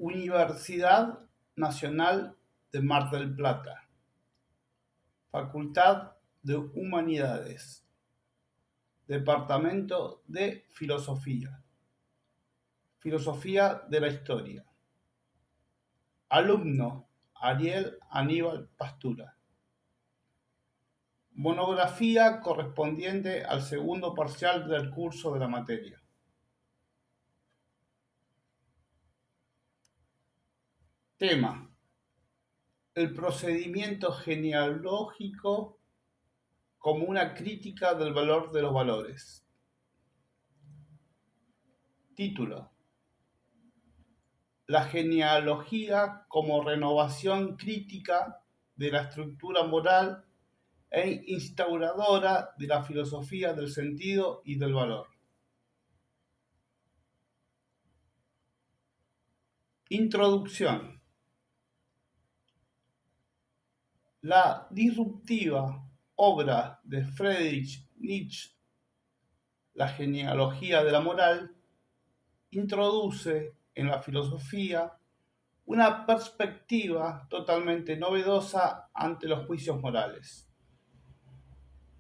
Universidad Nacional de Mar del Plata, Facultad de Humanidades, Departamento de Filosofía, Filosofía de la Historia. Alumno Ariel Aníbal Pastura. Monografía correspondiente al segundo parcial del curso de la materia. Tema: el procedimiento genealógico como una crítica del valor de los valores. Título: la genealogía como renovación crítica de la estructura moral e instauradora de la filosofía del sentido y del valor. Introducción. La disruptiva obra de Friedrich Nietzsche, La genealogía de la moral, introduce en la filosofía una perspectiva totalmente novedosa ante los juicios morales.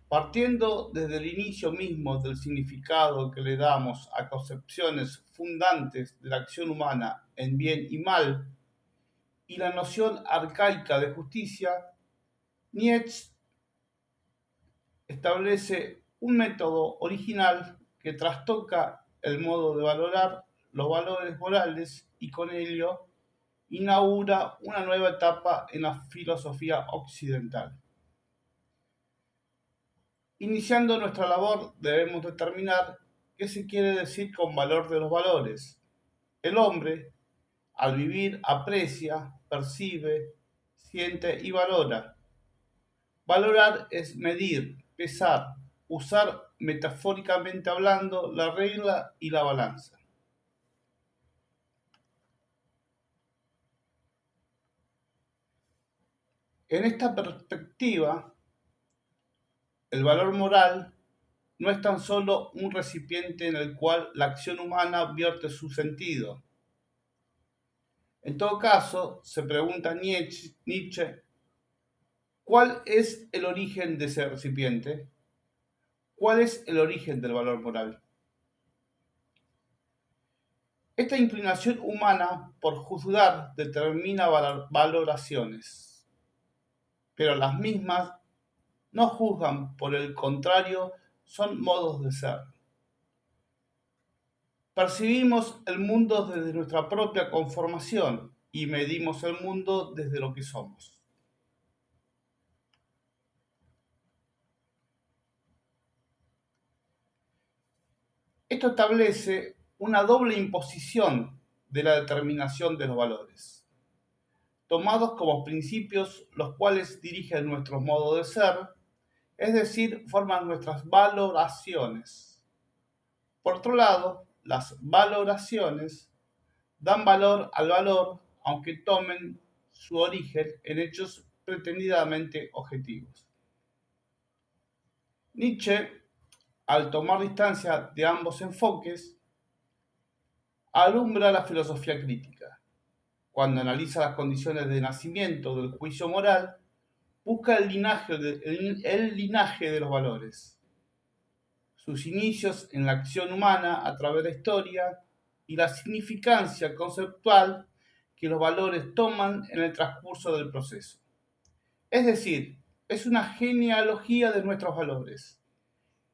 Partiendo desde el inicio mismo del significado que le damos a concepciones fundantes de la acción humana en bien y mal, y la noción arcaica de justicia, Nietzsche establece un método original que trastoca el modo de valorar los valores morales y con ello inaugura una nueva etapa en la filosofía occidental. Iniciando nuestra labor, debemos determinar qué se quiere decir con valor de los valores. El hombre, al vivir, aprecia, percibe, siente y valora. Valorar es medir, pesar, usar metafóricamente hablando la regla y la balanza. En esta perspectiva, el valor moral no es tan solo un recipiente en el cual la acción humana vierte su sentido. En todo caso, se pregunta Nietzsche, ¿cuál es el origen de ese recipiente? ¿Cuál es el origen del valor moral? Esta inclinación humana por juzgar determina valoraciones, pero las mismas no juzgan, por el contrario, son modos de ser. Percibimos el mundo desde nuestra propia conformación y medimos el mundo desde lo que somos. Esto establece una doble imposición de la determinación de los valores, tomados como principios los cuales dirigen nuestro modo de ser, es decir, forman nuestras valoraciones. Por otro lado, las valoraciones dan valor al valor, aunque tomen su origen en hechos pretendidamente objetivos. Nietzsche, al tomar distancia de ambos enfoques, alumbra la filosofía crítica. Cuando analiza las condiciones de nacimiento del juicio moral, busca el linaje de los valores, sus inicios en la acción humana a través de la historia y la significancia conceptual que los valores toman en el transcurso del proceso. Es decir, es una genealogía de nuestros valores,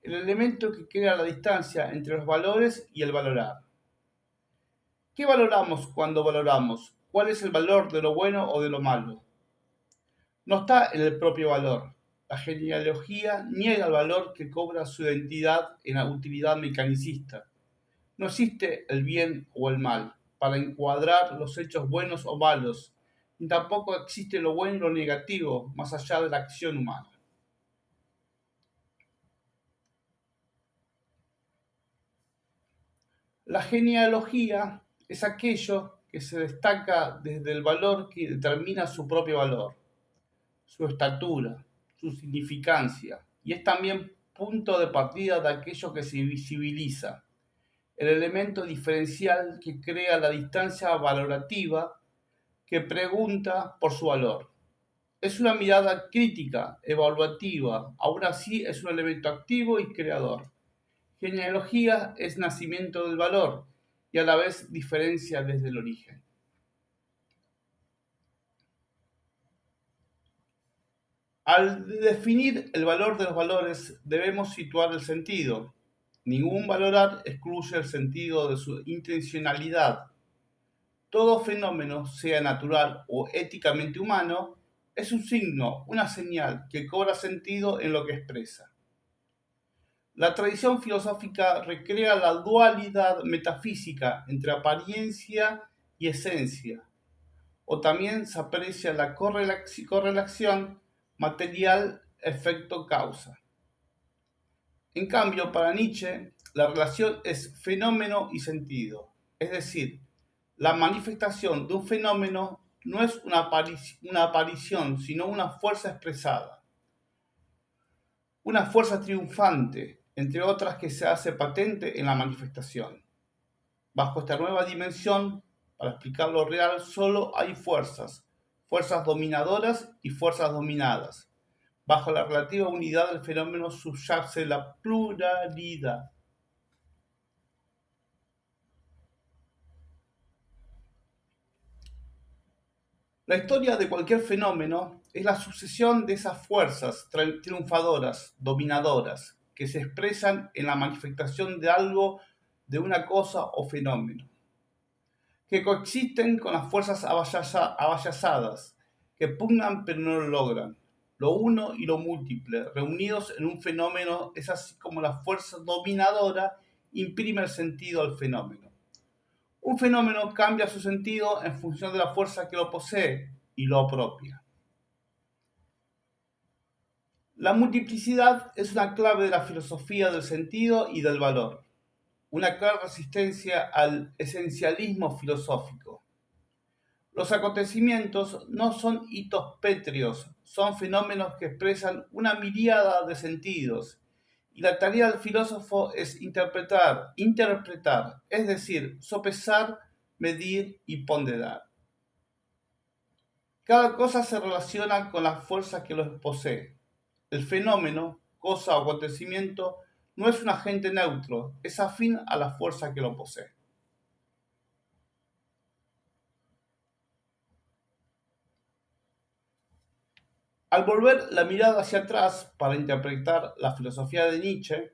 el elemento que crea la distancia entre los valores y el valorar. ¿Qué valoramos cuando valoramos? ¿Cuál es el valor de lo bueno o de lo malo? No está en el propio valor. La genealogía niega el valor que cobra su identidad en la utilidad mecanicista. No existe el bien o el mal para encuadrar los hechos buenos o malos, ni tampoco existe lo bueno y lo negativo más allá de la acción humana. La genealogía es aquello que se destaca desde el valor que determina su propio valor, su estatura, su significancia, y es también punto de partida de aquello que se visibiliza. el elemento diferencial que crea la distancia valorativa que pregunta por su valor. Es una mirada crítica, evaluativa, aún así es un elemento activo y creador. Genealogía es nacimiento del valor y a la vez diferencia desde el origen. Al definir el valor de los valores debemos situar el sentido. Ningún valorar excluye el sentido de su intencionalidad. Todo fenómeno, sea natural o éticamente humano, es un signo, una señal que cobra sentido en lo que expresa. La tradición filosófica recrea la dualidad metafísica entre apariencia y esencia, o también se aprecia la correlación material efecto-causa. En cambio, para Nietzsche, la relación es fenómeno y sentido, es decir, la manifestación de un fenómeno no es una aparición, sino una fuerza expresada, una fuerza triunfante, entre otras que se hace patente en la manifestación. Bajo esta nueva dimensión, para explicar lo real, solo hay fuerzas dominadoras y fuerzas dominadas. Bajo la relativa unidad del fenómeno subyace la pluralidad. La historia de cualquier fenómeno es la sucesión de esas fuerzas triunfadoras, dominadoras, que se expresan en la manifestación de algo, de una cosa o fenómeno, que coexisten con las fuerzas avallazadas, que pugnan pero no lo logran. Lo uno y lo múltiple, reunidos en un fenómeno, es así como la fuerza dominadora imprime el sentido al fenómeno. Un fenómeno cambia su sentido en función de la fuerza que lo posee y lo apropia. La multiplicidad es una clave de la filosofía del sentido y del valor, una clara resistencia al esencialismo filosófico. Los acontecimientos no son hitos pétreos, son fenómenos que expresan una miríada de sentidos, y la tarea del filósofo es interpretar, es decir, sopesar, medir y ponderar. Cada cosa se relaciona con la fuerza que los posee. El fenómeno, cosa o acontecimiento, no es un agente neutro, es afín a la fuerza que lo posee. Al volver la mirada hacia atrás para interpretar la filosofía de Nietzsche,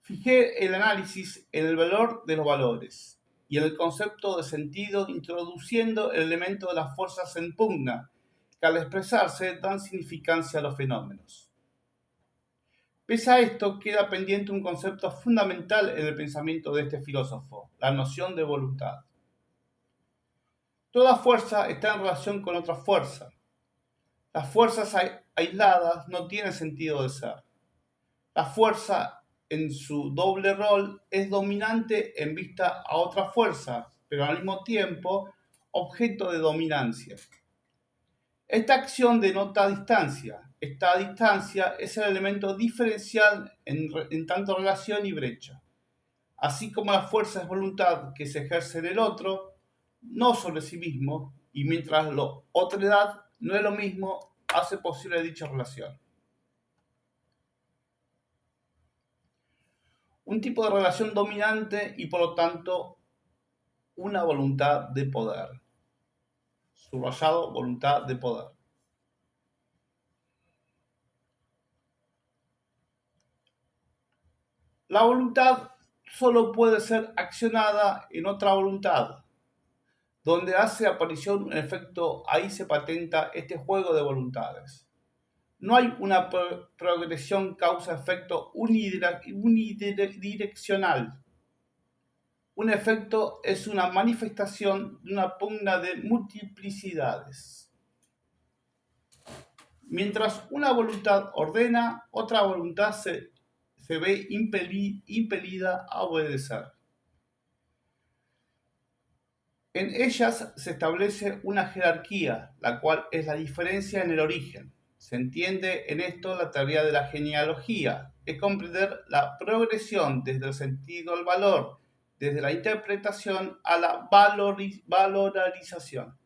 fijé el análisis en el valor de los valores y en el concepto de sentido, introduciendo el elemento de las fuerzas en pugna, que al expresarse dan significancia a los fenómenos. Pese a esto, queda pendiente un concepto fundamental en el pensamiento de este filósofo, la noción de voluntad. Toda fuerza está en relación con otra fuerza. Las fuerzas aisladas no tienen sentido de ser. La fuerza, en su doble rol, es dominante en vista a otra fuerza, pero al mismo tiempo objeto de dominancia. Esta acción denota distancia. Esta distancia es el elemento diferencial en tanto relación y brecha. Así como la fuerza es voluntad que se ejerce en el otro, no sobre sí mismo, y mientras la otredad no es lo mismo, hace posible dicha relación. Un tipo de relación dominante y por lo tanto una voluntad de poder. Subrayado, voluntad de poder. La voluntad solo puede ser accionada en otra voluntad. Donde hace aparición un efecto, ahí se patenta este juego de voluntades. No hay una progresión causa-efecto unidireccional. Un efecto es una manifestación de una pugna de multiplicidades. Mientras una voluntad ordena, otra voluntad se ve impelida a obedecer. En ellas se establece una jerarquía, la cual es la diferencia en el origen. Se entiende en esto la teoría de la genealogía, es comprender la progresión desde el sentido al valor, desde la interpretación a la valorización.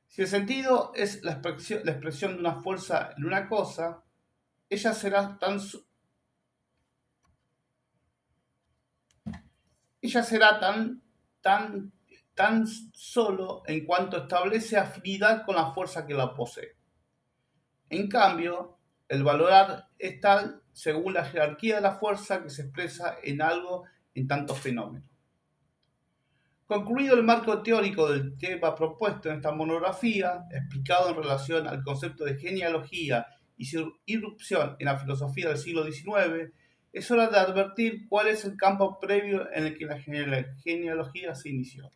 Si el sentido es la expresión de una fuerza en una cosa, ella será tan solo en cuanto establece afinidad con la fuerza que la posee. En cambio, el valorar es tal según la jerarquía de la fuerza que se expresa en algo en tanto fenómeno. Concluido el marco teórico del tema propuesto en esta monografía, explicado en relación al concepto de genealogía y su irrupción en la filosofía del siglo XIX, es hora de advertir cuál es el campo previo en el que la genealogía se inició.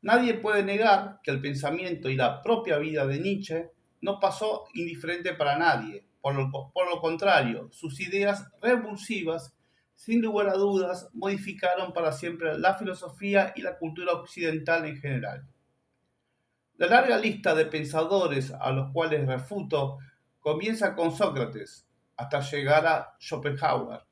Nadie puede negar que el pensamiento y la propia vida de Nietzsche no pasó indiferente para nadie. Por lo contrario, sus ideas revulsivas, sin lugar a dudas, modificaron para siempre la filosofía y la cultura occidental en general. La larga lista de pensadores a los cuales refuto comienza con Sócrates, hasta llegar a Schopenhauer,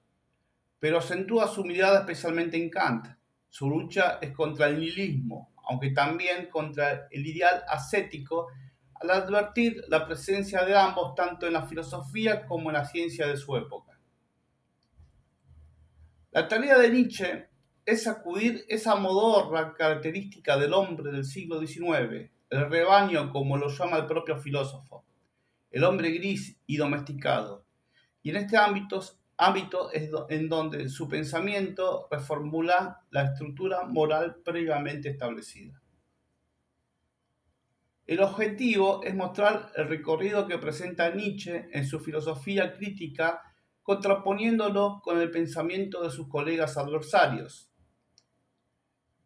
pero acentúa su mirada especialmente en Kant. Su lucha es contra el nihilismo, aunque también contra el ideal ascético, al advertir la presencia de ambos tanto en la filosofía como en la ciencia de su época. La tarea de Nietzsche es sacudir esa modorra característica del hombre del siglo XIX, el rebaño como lo llama el propio filósofo, el hombre gris y domesticado. Y en este ámbito es en donde su pensamiento reformula la estructura moral previamente establecida. El objetivo es mostrar el recorrido que presenta Nietzsche en su filosofía crítica, contraponiéndolo con el pensamiento de sus colegas adversarios.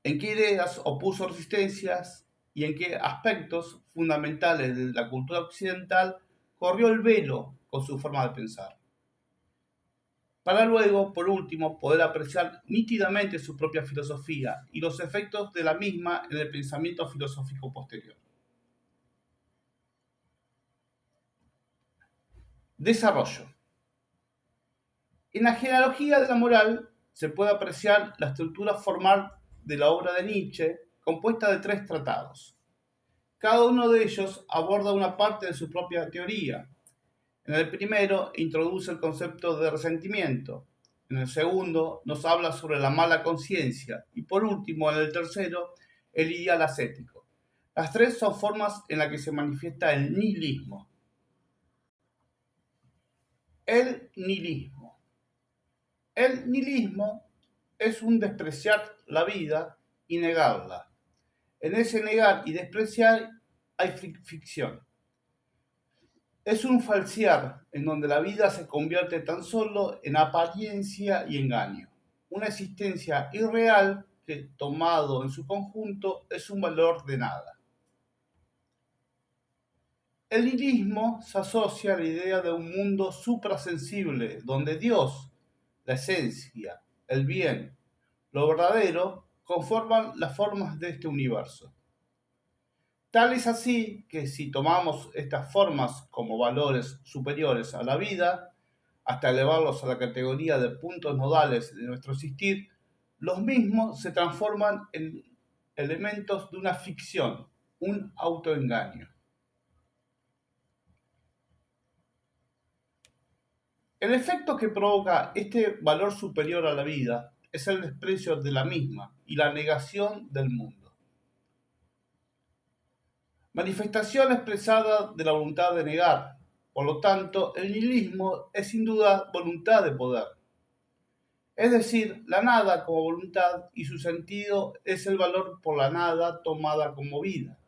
En qué ideas opuso resistencias y en qué aspectos fundamentales de la cultura occidental corrió el velo con su forma de pensar, para luego, por último, poder apreciar nítidamente su propia filosofía y los efectos de la misma en el pensamiento filosófico posterior. Desarrollo. En la genealogía de la moral se puede apreciar la estructura formal de la obra de Nietzsche, compuesta de 3 tratados. Cada uno de ellos aborda una parte de su propia teoría. En el primero introduce el concepto de resentimiento. En el segundo nos habla sobre la mala conciencia. Y por último, en el tercero, el ideal ascético. Las 3 son formas en las que se manifiesta el nihilismo. El nihilismo. El nihilismo es un despreciar la vida y negarla. En ese negar y despreciar hay ficción. Es un falsear en donde la vida se convierte tan solo en apariencia y engaño. Una existencia irreal que, tomado en su conjunto, es un valor de nada. El nihilismo se asocia a la idea de un mundo suprasensible, donde Dios, la esencia, el bien, lo verdadero, conforman las formas de este universo. Tal es así que si tomamos estas formas como valores superiores a la vida, hasta elevarlos a la categoría de puntos nodales de nuestro existir, los mismos se transforman en elementos de una ficción, un autoengaño. El efecto que provoca este valor superior a la vida es el desprecio de la misma y la negación del mundo. Manifestación expresada de la voluntad de negar. Por lo tanto, el nihilismo es sin duda voluntad de poder. Es decir, la nada como voluntad y su sentido es el valor por la nada tomada como vida.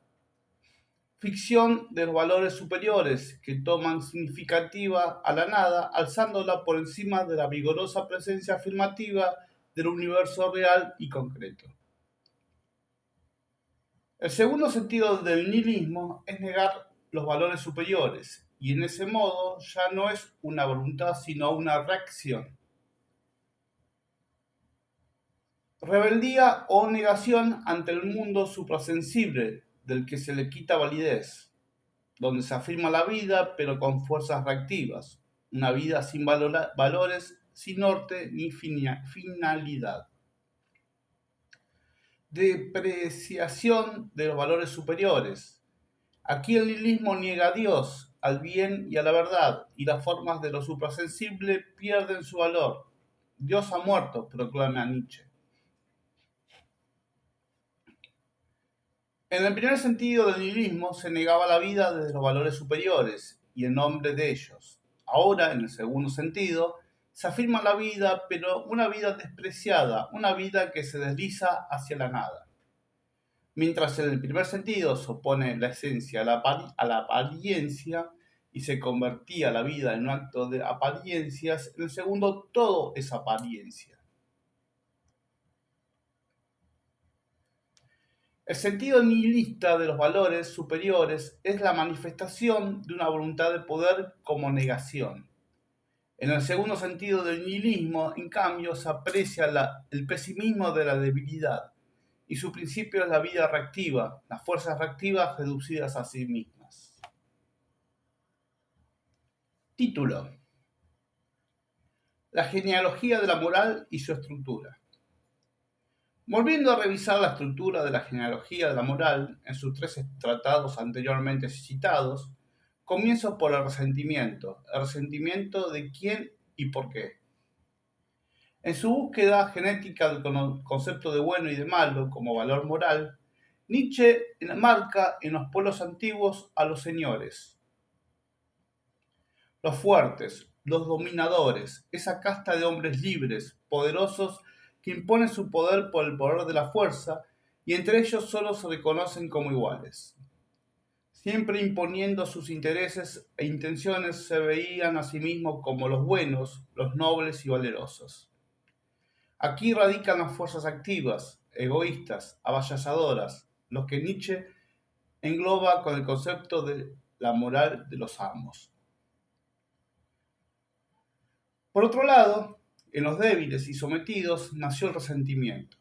Ficción de los valores superiores que toman significativa a la nada, alzándola por encima de la vigorosa presencia afirmativa del universo real y concreto. El segundo sentido del nihilismo es negar los valores superiores, y en ese modo ya no es una voluntad sino una reacción. Rebeldía o negación ante el mundo suprasensible del que se le quita validez, donde se afirma la vida pero con fuerzas reactivas, una vida sin valores, sin norte ni finalidad. Depreciación de los valores superiores. Aquí el nihilismo niega a Dios, al bien y a la verdad, y las formas de lo suprasensible pierden su valor. Dios ha muerto, proclama Nietzsche. En el primer sentido del nihilismo se negaba la vida desde los valores superiores y en nombre de ellos. Ahora, en el segundo sentido, se afirma la vida, pero una vida despreciada, una vida que se desliza hacia la nada. Mientras en el primer sentido se opone la esencia a la apariencia y se convertía la vida en un acto de apariencias, en el segundo todo es apariencia. El sentido nihilista de los valores superiores es la manifestación de una voluntad de poder como negación. En el segundo sentido del nihilismo, en cambio, se aprecia el pesimismo de la debilidad y su principio es la vida reactiva, las fuerzas reactivas reducidas a sí mismas. Título: La genealogía de la moral y su estructura. Volviendo a revisar la estructura de la genealogía de la moral en sus 3 tratados anteriormente citados, comienzo por el resentimiento. ¿El resentimiento de quién y por qué? En su búsqueda genética del concepto de bueno y de malo como valor moral, Nietzsche enmarca en los pueblos antiguos a los señores, los fuertes, los dominadores, esa casta de hombres libres, poderosos, que imponen su poder por el poder de la fuerza y entre ellos solo se reconocen como iguales. Siempre imponiendo sus intereses e intenciones se veían a sí mismos como los buenos, los nobles y valerosos. Aquí radican las fuerzas activas, egoístas, avasalladoras, los que Nietzsche engloba con el concepto de la moral de los amos. Por otro lado, en los débiles y sometidos nació el resentimiento.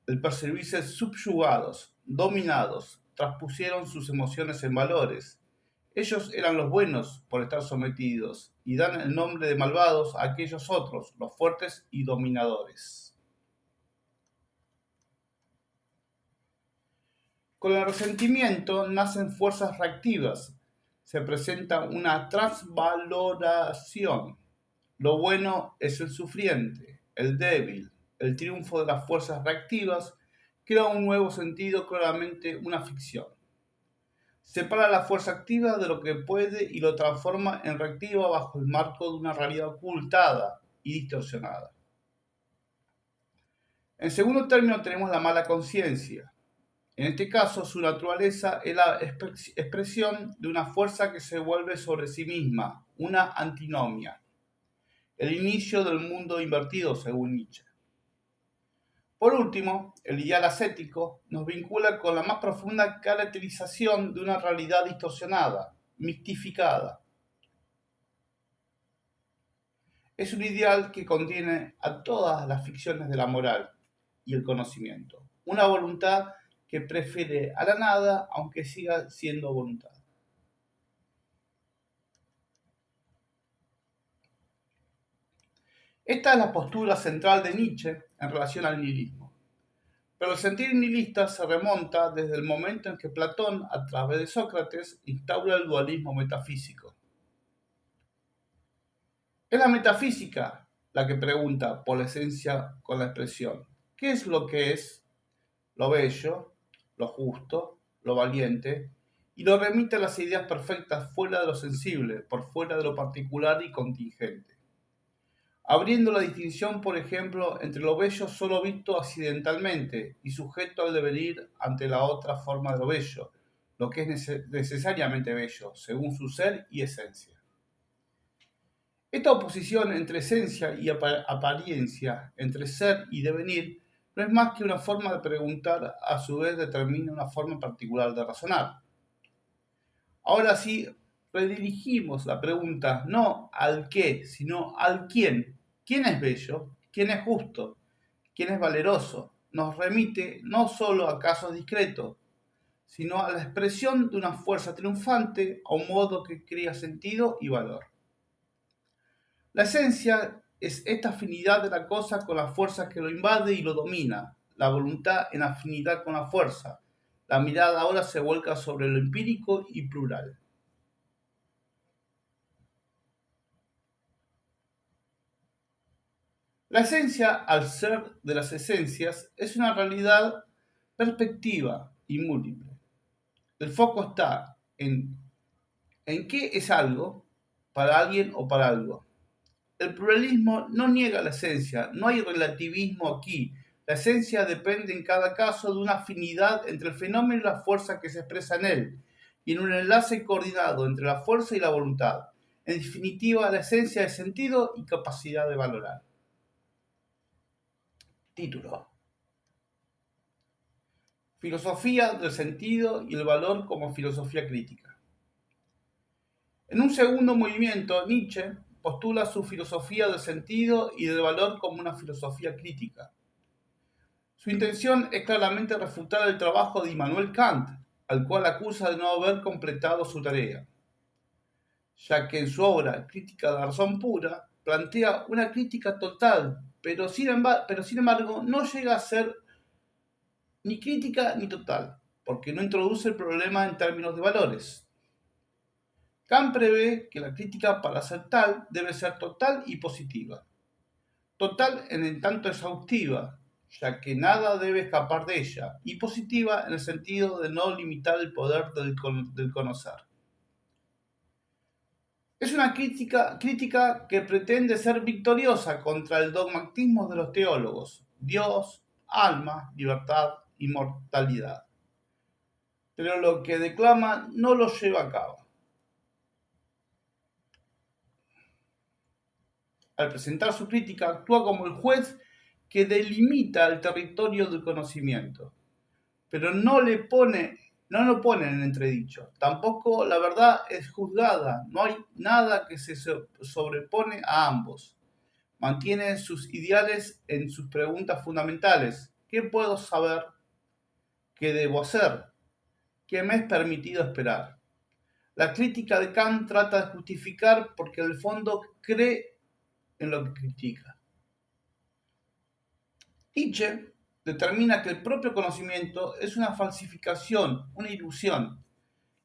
El percibirse subyugados, dominados, traspusieron sus emociones en valores. Ellos eran los buenos por estar sometidos y dan el nombre de malvados a aquellos otros, los fuertes y dominadores. Con el resentimiento nacen fuerzas reactivas. Se presenta una transvaloración. Lo bueno es el sufriente, el débil. El triunfo de las fuerzas reactivas crea un nuevo sentido, claramente una ficción. Separa la fuerza activa de lo que puede y lo transforma en reactiva bajo el marco de una realidad ocultada y distorsionada. En segundo término tenemos la mala conciencia. En este caso, su naturaleza es la expresión de una fuerza que se vuelve sobre sí misma, una antinomia. El inicio del mundo invertido, según Nietzsche. Por último, el ideal ascético nos vincula con la más profunda caracterización de una realidad distorsionada, mistificada. Es un ideal que contiene a todas las ficciones de la moral y el conocimiento, una voluntad que prefiere a la nada aunque siga siendo voluntad. Esta es la postura central de Nietzsche en relación al nihilismo. Pero el sentir nihilista se remonta desde el momento en que Platón, a través de Sócrates, instaura el dualismo metafísico. Es la metafísica la que pregunta por la esencia con la expresión. ¿Qué es lo que es? Lo bello, lo justo, lo valiente, y lo remite a las ideas perfectas fuera de lo sensible, por fuera de lo particular y contingente. Abriendo la distinción, por ejemplo, entre lo bello solo visto accidentalmente y sujeto al devenir ante la otra forma de lo bello, lo que es necesariamente bello, según su ser y esencia. Esta oposición entre esencia y apariencia, entre ser y devenir, no es más que una forma de preguntar, a su vez determina una forma particular de razonar. Ahora sí, redirigimos la pregunta no al qué, sino al quién. ¿Quién es bello? ¿Quién es justo? ¿Quién es valeroso? Nos remite no solo a casos discretos, sino a la expresión de una fuerza triunfante a un modo que crea sentido y valor. La esencia es esta afinidad de la cosa con la fuerza que lo invade y lo domina, la voluntad en afinidad con la fuerza. La mirada ahora se vuelca sobre lo empírico y plural. La esencia, al ser de las esencias, es una realidad perspectiva y múltiple. El foco está en qué es algo para alguien o para algo. El pluralismo no niega la esencia, no hay relativismo aquí. La esencia depende en cada caso de una afinidad entre el fenómeno y la fuerza que se expresa en él, y en un enlace coordinado entre la fuerza y la voluntad. En definitiva, la esencia es sentido y capacidad de valorar. Título: Filosofía del sentido y el valor como filosofía crítica. En un segundo movimiento, Nietzsche postula su filosofía del sentido y del valor como una filosofía crítica. Su intención es claramente refutar el trabajo de Immanuel Kant, al cual acusa de no haber completado su tarea, ya que en su obra Crítica de la razón pura plantea una crítica total, pero sin embargo no llega a ser ni crítica ni total, porque no introduce el problema en términos de valores. Kant prevé que la crítica, para ser tal, debe ser total y positiva. Total en tanto exhaustiva, ya que nada debe escapar de ella, y positiva en el sentido de no limitar el poder del conocer. Es una crítica que pretende ser victoriosa contra el dogmatismo de los teólogos: Dios, alma, libertad, inmortalidad. Pero lo que declama no lo lleva a cabo. Al presentar su crítica, actúa como el juez que delimita el territorio del conocimiento, pero no lo pone en entredicho. Tampoco la verdad es juzgada, no hay nada que se sobrepone a ambos. Mantiene sus ideales en sus preguntas fundamentales. ¿Qué puedo saber? ¿Qué debo hacer? ¿Qué me es permitido esperar? La crítica de Kant trata de justificar porque en el fondo cree en lo que critica. Nietzsche determina que el propio conocimiento es una falsificación, una ilusión.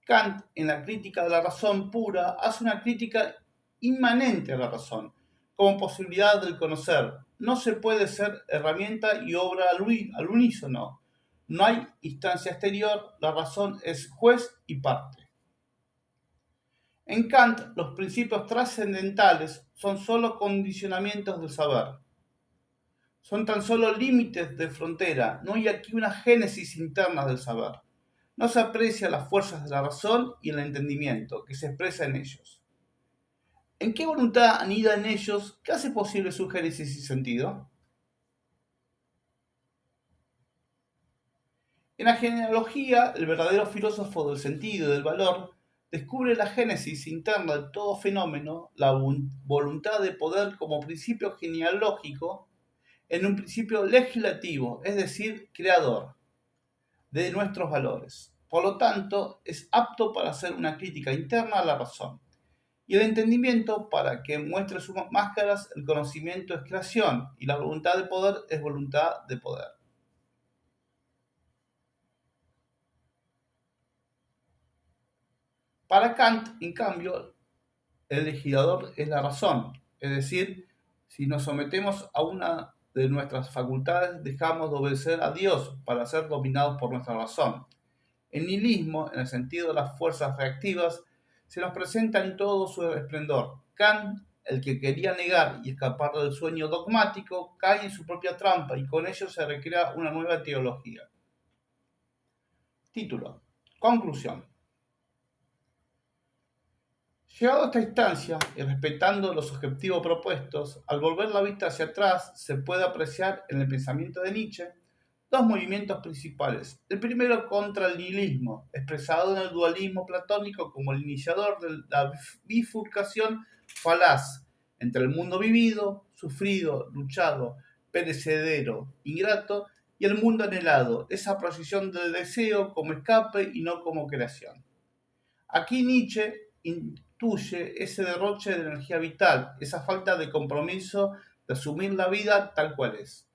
Kant, en la crítica de la razón pura, hace una crítica inmanente a la razón, como posibilidad del conocer. No se puede ser herramienta y obra al unísono. No hay instancia exterior, la razón es juez y parte. En Kant, los principios trascendentales son sólo condicionamientos del saber. Son tan solo límites de frontera, no hay aquí una génesis interna del saber. No se aprecia las fuerzas de la razón y el entendimiento que se expresa en ellos. ¿En qué voluntad anida en ellos que hace posible su génesis y sentido? En la genealogía, el verdadero filósofo del sentido y del valor descubre la génesis interna de todo fenómeno, la voluntad de poder como principio genealógico en un principio legislativo, es decir, creador de nuestros valores. Por lo tanto, es apto para hacer una crítica interna a la razón. Y el entendimiento, para que muestre sus máscaras, el conocimiento es creación y la voluntad de poder es voluntad de poder. Para Kant, en cambio, el legislador es la razón, es decir, si nos sometemos a una de nuestras facultades, dejamos de obedecer a Dios para ser dominados por nuestra razón. El nihilismo, en el sentido de las fuerzas reactivas, se nos presenta en todo su esplendor. Kant, el que quería negar y escapar del sueño dogmático, cae en su propia trampa y con ello se recrea una nueva teología. Título: Conclusión. Llegado a esta instancia y respetando los objetivos propuestos, al volver la vista hacia atrás se puede apreciar en el pensamiento de Nietzsche dos movimientos principales. El primero contra el nihilismo, expresado en el dualismo platónico como el iniciador de la bifurcación falaz entre el mundo vivido, sufrido, luchado, perecedero, ingrato, y el mundo anhelado, esa procesión del deseo como escape y no como creación. Aquí Nietzsche constituye ese derroche de energía vital, esa falta de compromiso de asumir la vida tal cual es.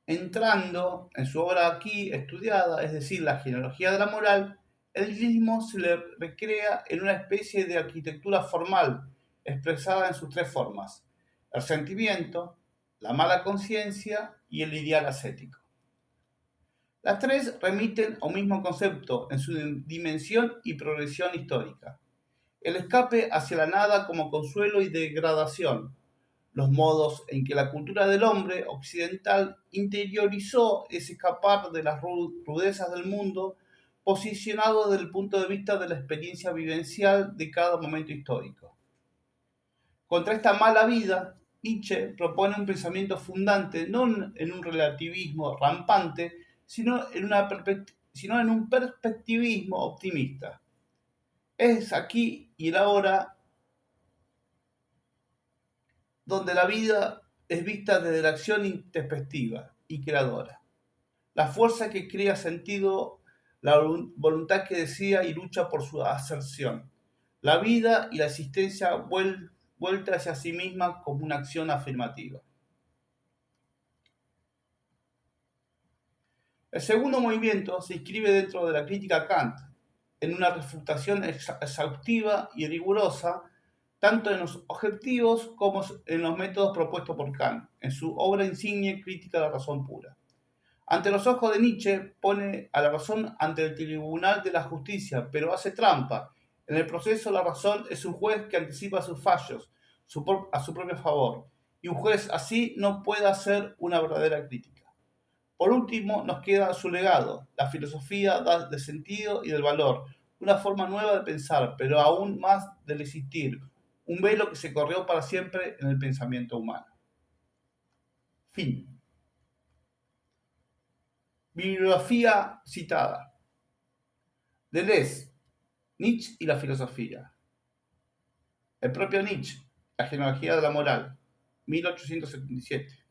Entrando en su obra aquí estudiada, es decir, la genealogía de la moral, el nihilismo se le recrea en una especie de arquitectura formal, expresada en sus tres formas: el sentimiento, la mala conciencia y el ideal ascético. Las tres remiten a un mismo concepto en su dimensión y progresión histórica: el escape hacia la nada como consuelo y degradación, los modos en que la cultura del hombre occidental interiorizó ese escapar de las rudezas del mundo, posicionado desde el punto de vista de la experiencia vivencial de cada momento histórico. Contra esta mala vida, Nietzsche propone un pensamiento fundante no en un relativismo rampante, sino en un perspectivismo optimista. Es aquí y el ahora donde la vida es vista desde la acción introspectiva y creadora. La fuerza que crea sentido, la voluntad que desea y lucha por su aserción. La vida y la existencia vuelta hacia sí misma como una acción afirmativa. El segundo movimiento se inscribe dentro de la crítica a Kant, en una refutación exhaustiva y rigurosa tanto en los objetivos como en los métodos propuestos por Kant, en su obra insignia Crítica de la razón pura. Ante los ojos de Nietzsche, pone a la razón ante el tribunal de la justicia, pero hace trampa. En el proceso, la razón es un juez que anticipa sus fallos a su propio favor, y un juez así no puede hacer una verdadera crítica. Por último, nos queda su legado, la filosofía del sentido y del valor, una forma nueva de pensar, pero aún más del existir, un velo que se corrió para siempre en el pensamiento humano. Fin. Bibliografía citada: Deleuze, Nietzsche y la filosofía. El propio Nietzsche, La genealogía de la moral, 1877.